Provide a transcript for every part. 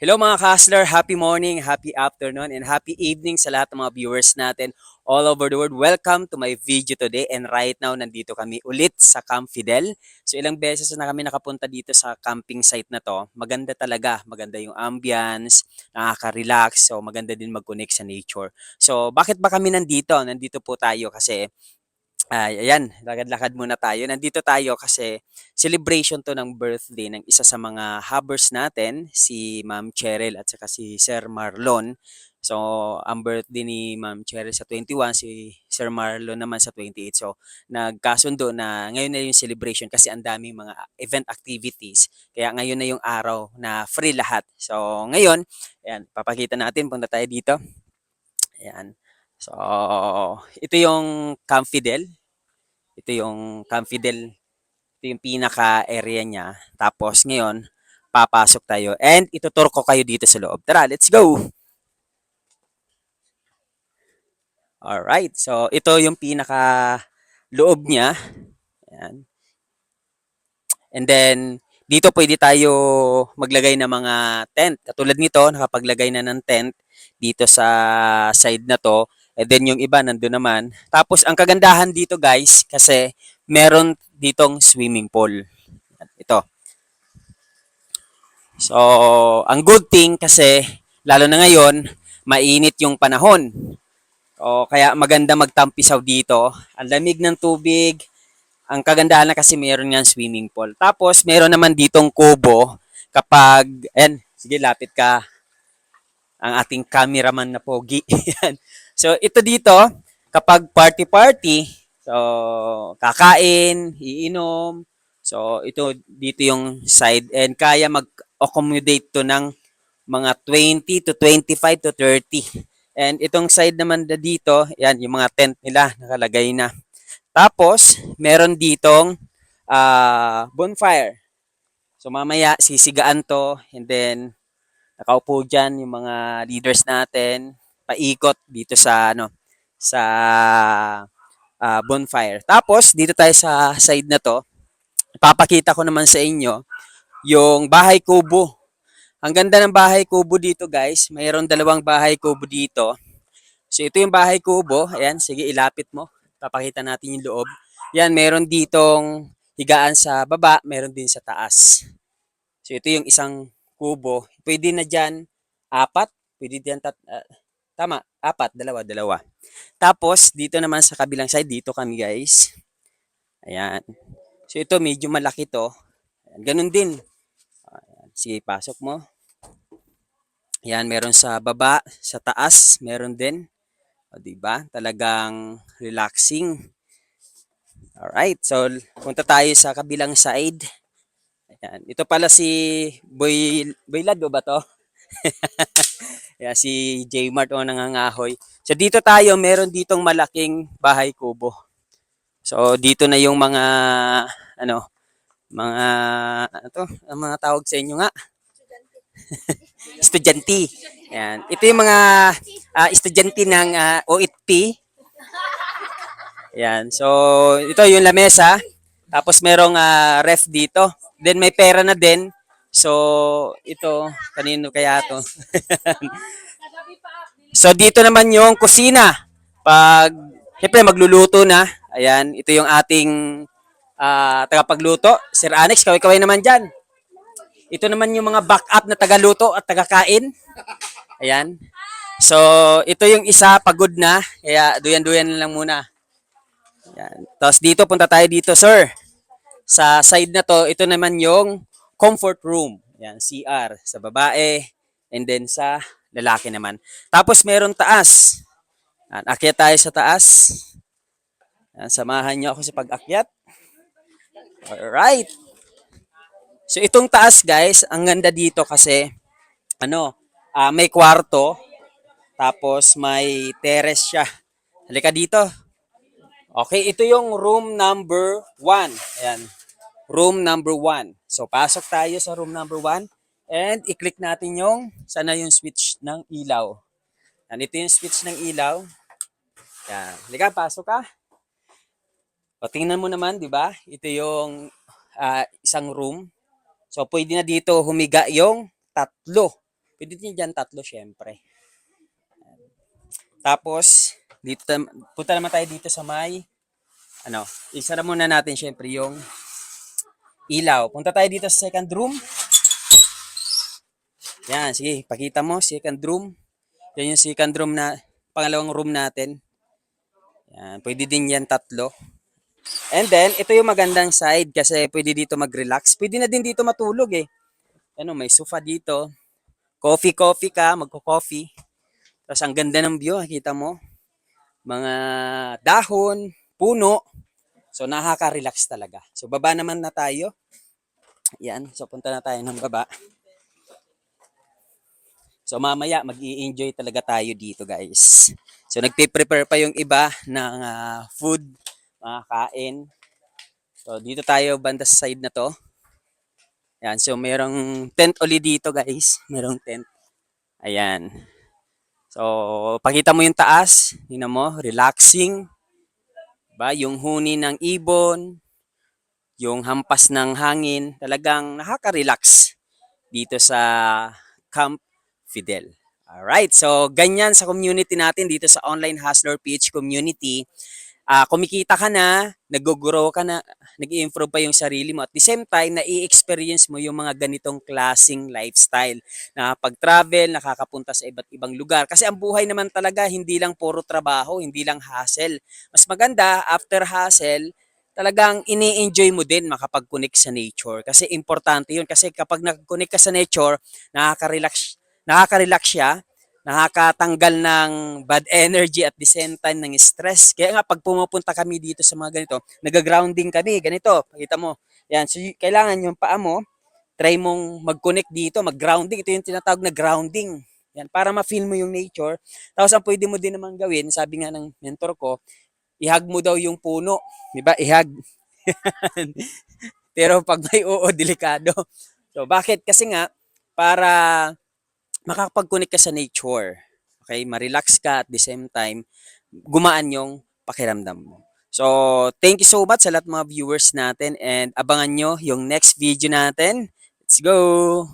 Hello mga ka-hustler, happy morning, happy afternoon, and happy evening sa lahat ng mga viewers natin all over the world. Welcome to my video today, and right now nandito kami ulit sa Camp Fidel. So ilang beses na kami nakapunta dito sa camping site na to. Maganda talaga, maganda yung ambience, nakaka-relax, so maganda din mag-connect sa nature. So bakit ba kami nandito? Nandito po tayo kasi ayan, lakad-lakad muna tayo. Nandito tayo kasi celebration 'to ng birthday ng isa sa mga hubbers natin, si Ma'am Cheryl at saka si Sir Marlon. So, ang birthday ni Ma'am Cheryl sa 21, si Sir Marlon naman sa 28. So, nagkasundo na ngayon na yung celebration kasi ang daming mga event activities. Kaya ngayon na yung araw na free lahat. So, ngayon, ayan, papakita natin, punta tayo dito. Ayan. So, ito yung Camp Fidel. Ito yung Camp Fidel, ito yung pinaka-area niya. Tapos ngayon, papasok tayo and ituturo ko kayo dito sa loob. Tara, let's go! Alright, so ito yung pinaka-loob niya. Ayan. And then, dito pwede tayo maglagay ng mga tent. Katulad nito, nakapaglagay na ng tent dito sa side na to. And then yung iba nandun naman. Tapos ang kagandahan dito guys, kasi meron ditong swimming pool. Ito. So, ang good thing kasi, lalo na ngayon, mainit yung panahon. O, kaya maganda magtampisaw dito. Ang lamig ng tubig, ang kagandahan na kasi meron nga swimming pool. Tapos, meron naman ditong kubo kapag, ayan, sige, lapit ka, ang ating cameraman na pogi. So, ito dito, kapag party-party, so, kakain, iinom, so, ito, dito yung side, and kaya mag-accommodate to ng mga 20 to 25 to 30. And itong side naman na dito, yan, yung mga tent nila, nakalagay na. Tapos, meron ditong bonfire. So, mamaya, sisigaan to, and then, nakaupo dyan yung mga leaders natin, paikot dito sa, sa bonfire. Tapos, dito tayo sa side na to, ipapakita ko naman sa inyo, yung bahay kubo. Ang ganda ng bahay kubo dito guys. Mayroon dalawang bahay kubo dito. So ito yung bahay kubo. Ayan, sige ilapit mo. Papakita natin yung loob. Yan, meron ditong higaan sa baba, meron din sa taas. So ito yung isang kubo. Pwede na dyan apat. Pwede dyan tama, apat, dalawa, dalawa. Tapos dito naman sa kabilang side, dito kami guys. Ayan. So ito medyo malaki to. Ayan, ganun din. Ayan, sige, pasok mo. Yan, meron sa baba, sa taas, meron din. O, diba? Talagang relaxing. Alright, so punta tayo sa kabilang side. Ayan. Ito pala si Boy Lado ba to? Ayan, si J Mart o nangangahoy. So dito tayo, meron ditong malaking bahay kubo. So dito na yung mga ano, mga ano to, ang mga tawag sa inyo nga, estudyante. Ayan. Ito yung mga estudyante ng OITP. Ayan. So, ito yung lamesa. Tapos merong ref dito. Then may pera na din. So, ito, kanino kaya to? So, dito naman yung kusina. Pag, siyempre magluluto na. Ayan, ito yung ating tagapagluto. Sir Alex, kaway-kaway naman dyan. Ito naman yung mga backup na tagaluto at tagakain. Ayan. So, ito yung isa, pagod na. Kaya, duyan-duyan lang muna. Ayan. Tapos dito, punta tayo dito, sir. Sa side na to, ito naman yung comfort room. Ayan, CR sa babae. And then sa lalaki naman. Tapos meron taas. Ayan, akyat tayo sa taas. Ayan, samahan niyo ako sa pag-akyat. Alright. So itong taas guys, ang ganda dito kasi may kwarto, tapos may terrace siya. Halika dito. Okay, ito yung room number 1. Ayan. Room number 1. So pasok tayo sa room number 1 and i-click natin yung sana yung switch ng ilaw. Yan, ito yung switch ng ilaw. Yan. Halika, pasok ka. O tingnan mo naman, 'di ba? Ito yung isang room. So pwede na dito humiga yung tatlo. Pwede din dyan tatlo, syempre. Tapos, punta naman tayo dito sa may, isara muna natin syempre yung ilaw. Punta tayo dito sa second room. Yan, sige, pakita mo, second room. Yan yung second room na, pangalawang room natin. Yan, pwede din yan tatlo. And then, ito yung magandang side kasi pwede dito mag-relax. Pwede na din dito matulog eh. May sofa dito. Coffee ka, magko-coffee. Tapos ang ganda ng view, nakita mo. Mga dahon, puno. So nakaka-relax talaga. So baba naman na tayo. Yan, so punta na tayo ng baba. So mamaya mag-i-enjoy talaga tayo dito guys. So nagpe-prepare pa yung iba ng food, mga kain. So dito tayo banda sa side na to. Yan, so merong tent ulit dito guys. Merong tent. Ayan. So pakita mo yung taas. Tingnan mo, relaxing. Ba, yung huni ng ibon, yung hampas ng hangin, talagang nakaka-relax dito sa Camp Fidel. Alright, so ganyan sa community natin dito sa Online Hustler PH community. Kumikita ka na, nag-grow ka na, nag-i-improve pa yung sarili mo. At the same time, na-i-experience mo yung mga ganitong klaseng lifestyle. Nakapag-travel, nakakapunta sa iba't ibang lugar. Kasi ang buhay naman talaga, hindi lang puro trabaho, hindi lang hustle. Mas maganda, after hustle, talagang ini-enjoy mo din makapag-connect sa nature. Kasi importante yun. Kasi kapag nag-connect ka sa nature, nakaka-relax siya, nakakatanggal ng bad energy at the same time ng stress. Kaya nga pag pumupunta kami dito sa mga ganito, nag-grounding kami, ganito, pakita mo. Yan, so kailangan yung paa mo, try mong mag-connect dito, mag-grounding. Ito yung tinatawag na grounding. Yan, para ma-feel mo yung nature. Tapos ang pwede mo din naman gawin, sabi nga ng mentor ko, ihag mo daw yung puno. Di ba? Ihag. Pero pag may delikado. So bakit? Kasi nga, para makakapag-connect ka sa nature. Okay, ma-relax ka at the same time, gumaan yung pakiramdam mo. So, thank you so much sa lahat mga viewers natin and abangan nyo yung next video natin. Let's go!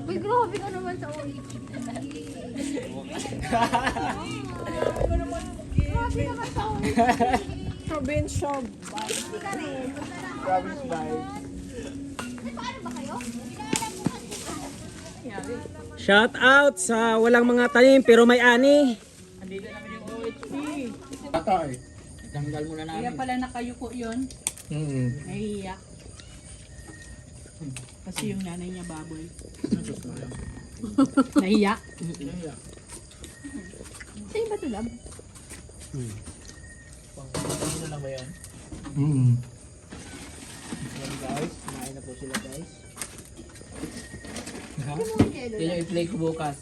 Uy, grabe ka naman sa ulit. Grabe naman sa ulit. Provincial Hindi ka rin. province vibe. Paano ba kayo? Shout out sa walang mga tanim pero may ani. Andito namin yung OHP. Bata eh. Tanggal muna Kaya namin. pala nakayuko yun. Nahihiya. Kasi yung nanay niya baboy. Nahiya. Sa'yo ba ito lang? Ano lang ba yan? Ayan guys, kumain na po sila guys. Ha? Ano mo yung yelo Yan yung i-play ko bukas.